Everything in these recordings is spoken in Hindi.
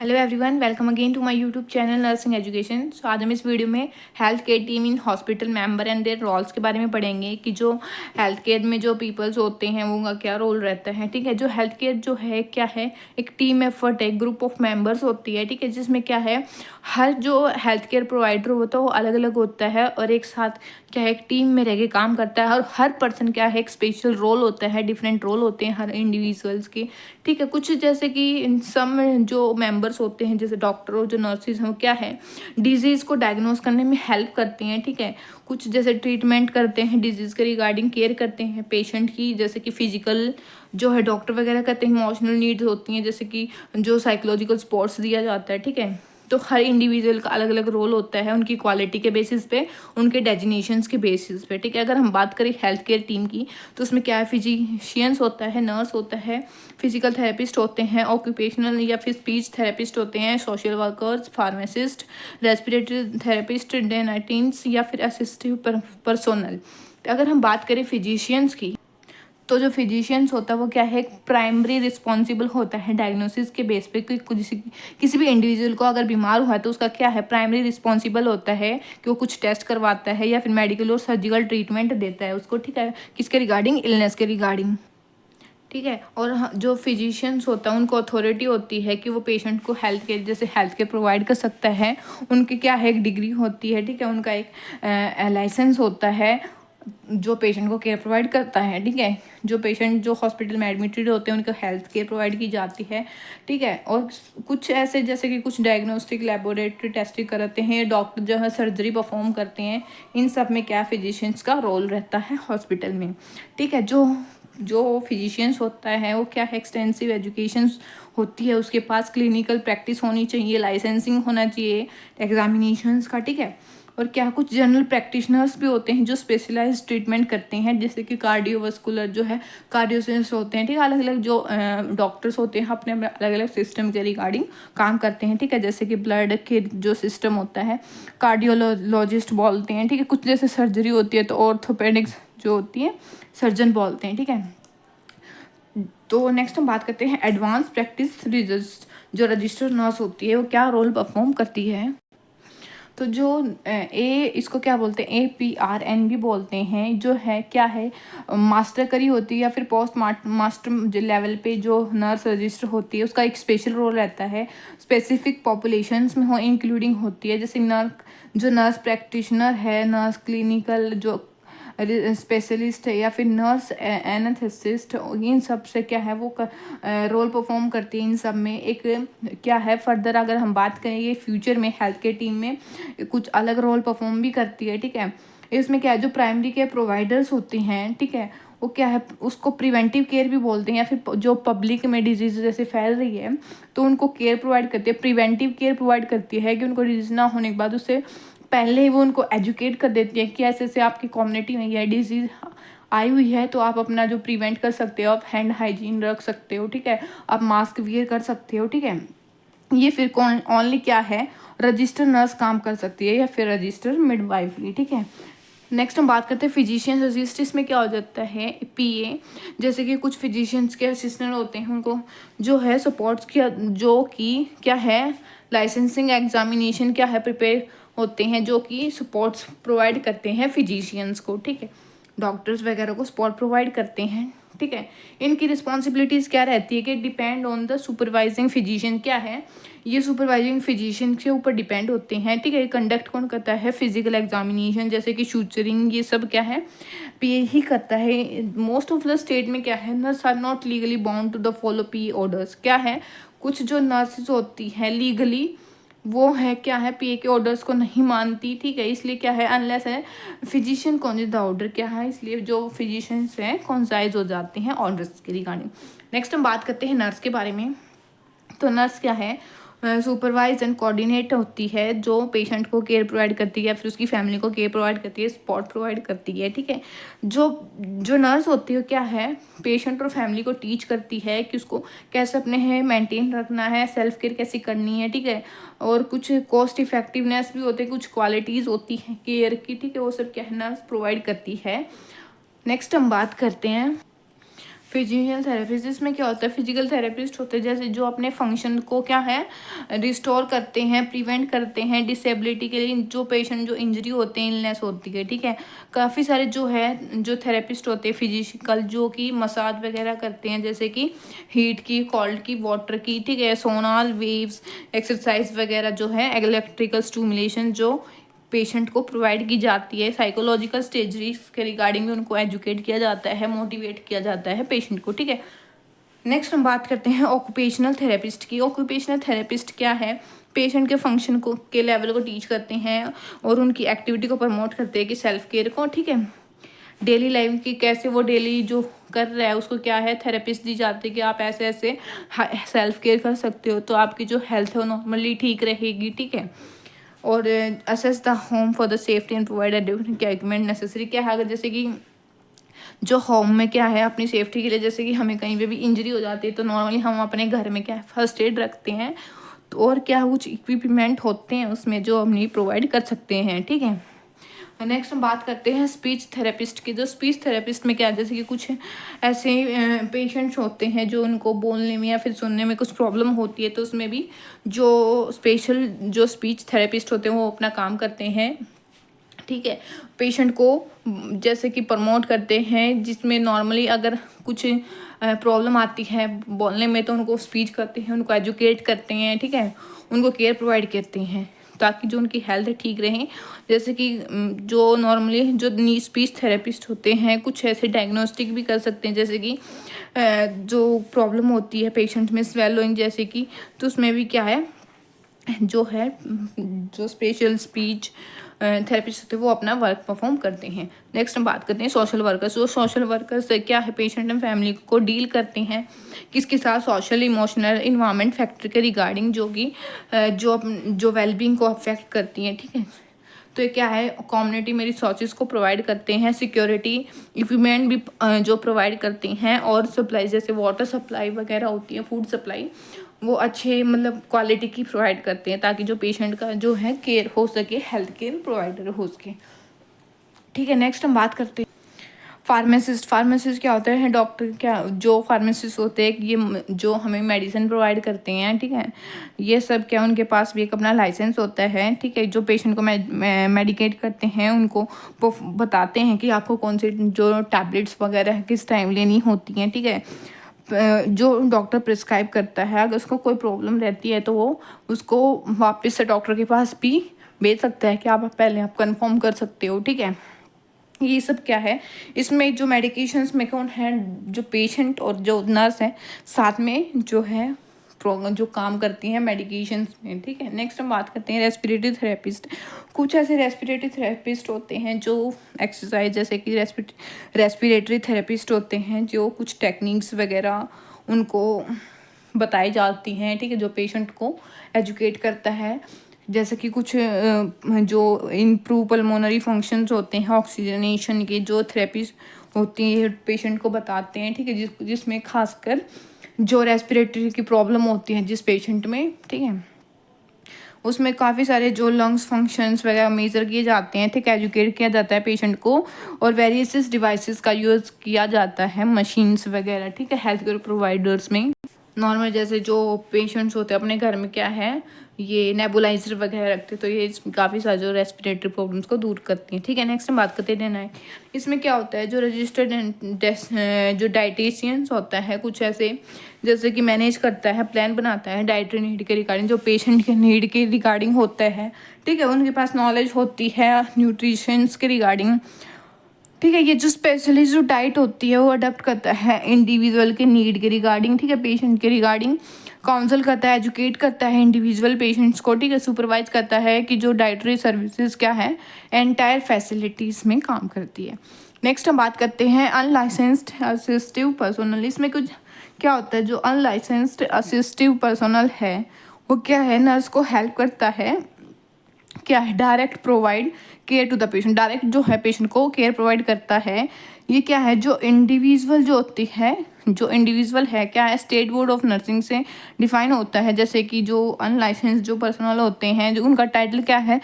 Hello everyone, welcome again to my YouTube channel nursing education. So आज हम इस वीडियो में health care team in hospital member and their roles के बारे में पढ़ेंगे कि जो हेल्थ केयर में जो पीपल्स होते हैं वो उनका क्या रोल रहता है। ठीक है, जो हेल्थ केयर जो है क्या है, एक टीम एफर्ट है, ग्रुप ऑफ मेंबर्स होती है। ठीक है, जिसमें क्या है, हर जो हेल्थ केयर प्रोवाइडर होता है वो अलग अलग होता है और एक साथ क्या है एक टीम में रह के काम करता है और हर पर्सन क्या है एक स्पेशल रोल होता है, डिफरेंट रोल होते हैं हर इंडिविजुअल्स के। ठीक है, कुछ जैसे कि इन सम जो मेंबर्स होते हैं जैसे डॉक्टर और जो नर्सिस हैं वो क्या है डिजीज़ को डायग्नोस करने में हेल्प करती हैं। ठीक है, कुछ जैसे ट्रीटमेंट करते हैं, डिजीज़ के रिगार्डिंग केयर करते हैं पेशेंट की, जैसे कि फिजिकल जो है डॉक्टर वगैरह करते हैं, इमोशनल नीड्स होती हैं जैसे कि जो साइकोलॉजिकल सपोर्ट्स दिया जाता है। ठीक है, तो हर इंडिविजुअल का अलग अलग रोल होता है उनकी क्वालिटी के बेसिस पे, उनके डेजिग्नेशंस के बेसिस पे। ठीक है, अगर हम बात करें हेल्थ केयर टीम की तो उसमें क्या है, फिजिशियंस होता है, नर्स होता है, फिजिकल थेरेपिस्ट होते हैं, ऑक्यूपेशनल या फिर स्पीच थेरेपिस्ट होते हैं, social workers, pharmacist, respiratory therapist, dietitians या फिर असिस्टिव पर्सोनल। अगर हम बात करें फिजिशियंस की तो जो फिजिशियंस होता है वो क्या है एक प्राइमरी रिस्पॉन्सिबल होता है डायग्नोसिस के बेस पे कि किसी भी इंडिविजुअल को अगर बीमार हुआ है तो उसका क्या है प्राइमरी रिस्पॉन्सिबल होता है कि वो कुछ टेस्ट करवाता है या फिर मेडिकल और सर्जिकल ट्रीटमेंट देता है उसको। ठीक है, किसके रिगार्डिंग, इलनेस के रिगार्डिंग। ठीक है, और जो फिजिशियंस होता है उनको अथॉरिटी होती है कि वो पेशेंट को हेल्थ केयर जैसे हेल्थ केयर प्रोवाइड कर सकता है। उनकी क्या है एक डिग्री होती है। ठीक है, उनका एक लाइसेंस होता है जो पेशेंट को केयर प्रोवाइड करता है। ठीक है, जो पेशेंट जो हॉस्पिटल में एडमिटेड होते हैं उनको हेल्थ केयर प्रोवाइड की जाती है। ठीक है, और कुछ ऐसे जैसे कि कुछ डायग्नोस्टिक लेबोरेटरी टेस्टिंग कराते हैं, डॉक्टर जो है सर्जरी परफॉर्म करते हैं, इन सब में क्या फिजिशियंस का रोल रहता है हॉस्पिटल में। ठीक है, जो जो फिजिशियंस होता है वो क्या है एक्सटेंसिव एजुकेशन होती है, उसके पास क्लिनिकल प्रैक्टिस होनी चाहिए, लाइसेंसिंग होना चाहिए एग्जामिनेशंस का। ठीक है, और क्या कुछ जनरल प्रैक्टिशनर्स भी होते हैं जो स्पेशलाइज ट्रीटमेंट करते हैं जैसे कि कार्डियोवास्कुलर जो है कार्डियोसेंस होते हैं। ठीक है, अलग अलग जो डॉक्टर्स होते हैं अपने अपने अलग अलग सिस्टम के रिगार्डिंग काम करते हैं। ठीक है, जैसे कि ब्लड के जो सिस्टम होता है कार्डियोलॉजिस्ट बोलते हैं। ठीक है, कुछ जैसे सर्जरी होती है तो ऑर्थोपेडिक्स जो होती है सर्जन बोलते हैं। ठीक है, तो नेक्स्ट हम बात करते हैं एडवांस प्रैक्टिस जो रजिस्टर नर्स होती है वो क्या रोल परफॉर्म करती है। तो जो इसको क्या बोलते हैं APRN भी बोलते हैं, जो है क्या है मास्टर करी होती है या फिर पोस्ट मास्टर लेवल पे जो नर्स रजिस्टर होती है उसका एक स्पेशल रोल रहता है, स्पेसिफिक पॉपुलेशंस में हो इंक्लूडिंग होती है। जैसे नर्स प्रैक्टिशनर है, नर्स क्लिनिकल जो स्पेशलिस्ट है या फिर नर्स एनेस्थेसिस्ट, इन सब से क्या है वो रोल परफॉर्म करती है। इन सब में एक क्या है फर्दर अगर हम बात करें ये फ्यूचर में हेल्थ केयर टीम में कुछ अलग रोल परफॉर्म भी करती है। ठीक है, इसमें क्या है जो प्राइमरी केयर प्रोवाइडर्स होती हैं, ठीक है, वो क्या है उसको प्रिवेंटिव केयर भी बोलते हैं, या फिर जो पब्लिक में डिजीज जैसे फैल रही है तो उनको केयर प्रोवाइड करती है, प्रिवेंटिव केयर प्रोवाइड करती है कि उनको डिजीज ना होने के बाद उससे पहले ही वो उनको एजुकेट कर देती है कि ऐसे ऐसे आपकी कम्युनिटी में यह डिजीज़ आई हुई है तो आप अपना जो प्रिवेंट कर सकते हो, आप हैंड हाइजीन रख सकते हो। ठीक है, आप मास्क वियर कर सकते हो। ठीक है, ये फिर कौन ओनली क्या है रजिस्टर नर्स काम कर सकती है या फिर रजिस्टर मिडवाइफरी। ठीक है, नेक्स्ट हम बात करते हैं फिजिशियन असिस्ट। इसमें क्या हो जाता है PA, जैसे कि कुछ फिजिशियंस के असिस्टेंट होते हैं उनको जो है सपोर्ट्स की जो कि क्या है लाइसेंसिंग एग्जामिनेशन क्या है प्रिपेयर होते हैं, जो कि सपोर्ट्स प्रोवाइड करते हैं फिजिशियंस को। ठीक है, डॉक्टर्स वगैरह को सपोर्ट प्रोवाइड करते हैं। ठीक है, इनकी रिस्पॉन्सिबिलिटीज़ क्या रहती है कि depend on the supervising physician, क्या है ये सुपरवाइजिंग फिजिशियन के ऊपर डिपेंड होते हैं। ठीक है, कंडक्ट कौन करता है फिजिकल एग्जामिनेशन जैसे कि शूचरिंग, ये सब क्या है PA ही करता है। मोस्ट ऑफ द स्टेट में क्या है nurse are not legally bound to the follow PA orders. क्या है कुछ जो नर्सेज होती हैं लीगली वो है क्या है PA के ऑर्डर्स को नहीं मानती। ठीक है, इसलिए क्या है अनलेस है फिजिशियन कॉन्स द ऑर्डर, क्या है इसलिए जो फिजिशियंस हैं कॉन्साइज हो जाते हैं ऑर्डर्स के रिगार्डिंग। नेक्स्ट हम बात करते हैं नर्स के बारे में। तो नर्स क्या है सुपरवाइज एंड कोऑर्डिनेट होती है जो पेशेंट को केयर प्रोवाइड करती है, फिर उसकी फैमिली को केयर प्रोवाइड करती है, सपोर्ट प्रोवाइड करती है। ठीक है, जो जो नर्स होती है क्या है पेशेंट और फैमिली को टीच करती है कि उसको कैसे अपने है मेंटेन रखना है, सेल्फ केयर कैसे करनी है। ठीक है, और कुछ कॉस्ट इफेक्टिवनेस भी होते हैं, कुछ क्वालिटीज़ होती हैं केयर की। ठीक है, वो सब क्या है नर्स प्रोवाइड करती है। नेक्स्ट हम बात करते हैं फिजिकल थेरेपिस्ट, इसमें क्या होता है, फिजिकल थेरेपिस्ट होते हैं जैसे जो अपने फंक्शन को क्या है रिस्टोर करते हैं, प्रिवेंट करते हैं डिसेबिलिटी के लिए, जो पेशेंट जो इंजरी होते हैं, इलनेस होती है, ठीक है। काफ़ी सारे जो है जो थेरेपिस्ट होते हैं फिजिकल, जो कि मसाज वगैरह करते हैं, जैसे कि हीट की, कोल्ड की, वाटर की, ठीक है, सोनार वेव्स, एक्सरसाइज वगैरह जो है, इलेक्ट्रिकल स्टिमुलेशन जो पेशेंट को प्रोवाइड की जाती है, साइकोलॉजिकल स्टेजरीज के रिगार्डिंग में उनको एजुकेट किया जाता है, मोटिवेट किया जाता है पेशेंट को, ठीक है। नेक्स्ट हम बात करते हैं ऑक्यूपेशनल थेरेपिस्ट की। ऑक्यूपेशनल थेरेपिस्ट क्या है, पेशेंट के फंक्शन को के लेवल को टीच करते हैं और उनकी एक्टिविटी को प्रमोट करते हैं कि सेल्फ केयर को, ठीक है, डेली लाइफ की कैसे वो डेली जो कर रहा है उसको क्या है थेरेपिस्ट दी जाती है कि आप ऐसे ऐसे सेल्फ केयर कर सकते हो तो आपकी जो हेल्थ है वो नॉर्मली ठीक रहेगी, ठीक है। और assess the home for the safety and provide equipment necessary, क्या है, अगर जैसे कि जो होम में क्या है अपनी सेफ्टी के लिए, जैसे कि हमें कहीं पे भी इंजरी हो जाती है तो नॉर्मली हम अपने घर में क्या है फर्स्ट एड रखते हैं, तो और क्या कुछ इक्विपमेंट होते हैं उसमें जो हम प्रोवाइड कर सकते हैं, ठीक है। नेक्स्ट हम बात करते हैं स्पीच थेरेपिस्ट की। जो स्पीच थेरेपिस्ट में क्या है, जैसे कि कुछ ऐसे पेशेंट्स होते हैं जो उनको बोलने में या फिर सुनने में कुछ प्रॉब्लम होती है, तो उसमें भी जो स्पेशल जो स्पीच थेरेपिस्ट होते हैं वो अपना काम करते हैं, ठीक है। पेशेंट को जैसे कि प्रमोट करते हैं, जिसमें नॉर्मली अगर कुछ प्रॉब्लम आती है बोलने में तो उनको स्पीच करते हैं, उनको एजुकेट करते हैं, ठीक है, उनको केयर प्रोवाइड करते हैं ताकि जो उनकी हेल्थ ठीक रहे। जैसे कि जो नॉर्मली जो नी स्पीच थेरेपिस्ट होते हैं कुछ ऐसे डायग्नोस्टिक भी कर सकते हैं, जैसे कि जो प्रॉब्लम होती है पेशेंट में स्वेलोइंग जैसे कि, तो उसमें भी क्या है जो है जो स्पेशल स्पीच थेरेपिस्ट होते हैं वो अपना वर्क परफॉर्म करते हैं। नेक्स्ट हम बात करते हैं सोशल वर्कर्स। जो सोशल वर्कर्स क्या है, पेशेंट एंड फैमिली को डील करते हैं किसके साथ, सोशल इमोशनल इन्वायरमेंट फैक्टर के रिगार्डिंग जो कि जो वेलबींग को अफेक्ट करती हैं, ठीक है। तो ये क्या है, कम्युनिटी में रिसोर्सेज को प्रोवाइड करते हैं, सिक्योरिटी इक्विपमेंट भी जो प्रोवाइड करते हैं, और सप्लाई जैसे वाटर सप्लाई वगैरह होती है, फूड सप्लाई वो अच्छे मतलब क्वालिटी की प्रोवाइड करते हैं ताकि जो पेशेंट का जो है केयर हो सके, हेल्थ केयर प्रोवाइडर हो सके, ठीक है। नेक्स्ट हम बात करते हैं फार्मासिस्ट। फार्मासिस्ट क्या होता है, डॉक्टर क्या जो फार्मासिस्ट होते हैं ये जो हमें मेडिसिन प्रोवाइड करते हैं, ठीक है। ये सब क्या उनके पास भी एक अपना लाइसेंस होता है, ठीक है। जो पेशेंट को मेडिकेट करते हैं उनको बताते हैं कि आपको कौन से जो टैबलेट्स वगैरह किस टाइम लेनी होती हैं, ठीक है। जो डॉक्टर प्रिस्क्राइब करता है अगर उसको कोई प्रॉब्लम रहती है तो वो उसको वापस से डॉक्टर के पास भी भेज सकता है कि आप पहले आप कंफर्म कर सकते हो, ठीक है। ये सब क्या है, इसमें जो मेडिकेशंस में कौन है, जो पेशेंट और जो नर्स है साथ में जो है जो काम करती हैं मेडिकेशंस में, ठीक है। नेक्स्ट हम बात करते हैं रेस्पिरेटरी थेरेपिस्ट। कुछ ऐसे रेस्पिरेटरी थेरेपिस्ट होते हैं जो एक्सरसाइज जैसे कि रेस्पिरेटरी थेरेपिस्ट होते हैं जो कुछ टेक्निक्स वगैरह उनको बताई जाती हैं, ठीक है, जो पेशेंट को एजुकेट करता है, जैसे कि कुछ जो इम्प्रूव पल्मोनरी फंक्शंस होते हैं ऑक्सीजनेशन के, जो थेरेपीज होती है पेशेंट को बताते हैं, ठीक है, जिसमें खासकर जो रेस्पिरेटरी की प्रॉब्लम होती है जिस पेशेंट में, ठीक है, उसमें काफ़ी सारे जो लंग्स फंक्शंस वगैरह मेजर किए जाते हैं, ठीक है, एजुकेट किया जाता है पेशेंट को, और वेरियस डिवाइसेस का यूज़ किया जाता है, मशीन्स वगैरह, ठीक है, हेल्थ केयर प्रोवाइडर्स में। नॉर्मल जैसे जो पेशेंट्स होते हैं अपने घर में क्या है ये नेबुलाइजर वगैरह रखते हैं, तो ये काफ़ी सारे जो रेस्पिरेटरी प्रॉब्लम्स को दूर करती हैं, ठीक है। नेक्स्ट हम बात करते हैं डे इसमें क्या होता है, जो रजिस्टर्ड जो डाइटिशियंस होता है कुछ ऐसे जैसे कि मैनेज करता है, प्लान बनाता है डाइटरी नीड के रिगार्डिंग, जो पेशेंट के नीड के रिगार्डिंग होता है, ठीक है, उनके पास नॉलेज होती है न्यूट्रिशंस के रिगार्डिंग, ठीक है। ये जो स्पेशलिस्ट जो डाइट होती है वो अडेप्ट करता है इंडिविजुअल के नीड के रिगार्डिंग, ठीक है, पेशेंट के रिगार्डिंग काउंसल करता है, एजुकेट करता है इंडिविजुअल पेशेंट्स को, ठीक है, सुपरवाइज करता है कि जो डाइटरी सर्विसेज क्या है एंटायर फैसिलिटीज़ में काम करती है। नेक्स्ट हम बात करते हैं अनलाइसेंस्ड असिस्टिव पर्सोनल। इसमें कुछ क्या होता है, जो अनलाइसेंस्ड असिस्टिव पर्सोनल है वो क्या है, नर्स को हेल्प करता है, क्या है, direct provide care to the patient, direct जो है पेशेंट को केयर प्रोवाइड करता है। ये क्या है, जो इंडिविजुअल जो होती है, जो इंडिविजुअल है क्या है स्टेट बोर्ड ऑफ नर्सिंग से डिफाइन होता है, जैसे कि जो अनलाइसेंस जो पर्सनल होते हैं जो उनका टाइटल क्या है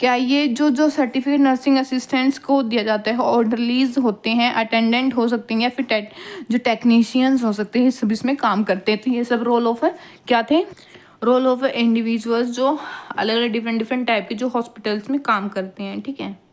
क्या ये जो सर्टिफिकेट नर्सिंग असिस्टेंट्स को दिया जाता है, ऑर्डरलीज होते हैं, अटेंडेंट हो सकते हैं, या फिर जो टेक्नीशियंस हो सकते हैं, ये सब इसमें काम करते हैं। तो ये सब रोल ऑफ क्या थे, रोल ऑफ इंडिविजुअल्स जो अलग अलग डिफरेंट डिफरेंट टाइप के जो हॉस्पिटल्स में काम करते हैं। ठीक है।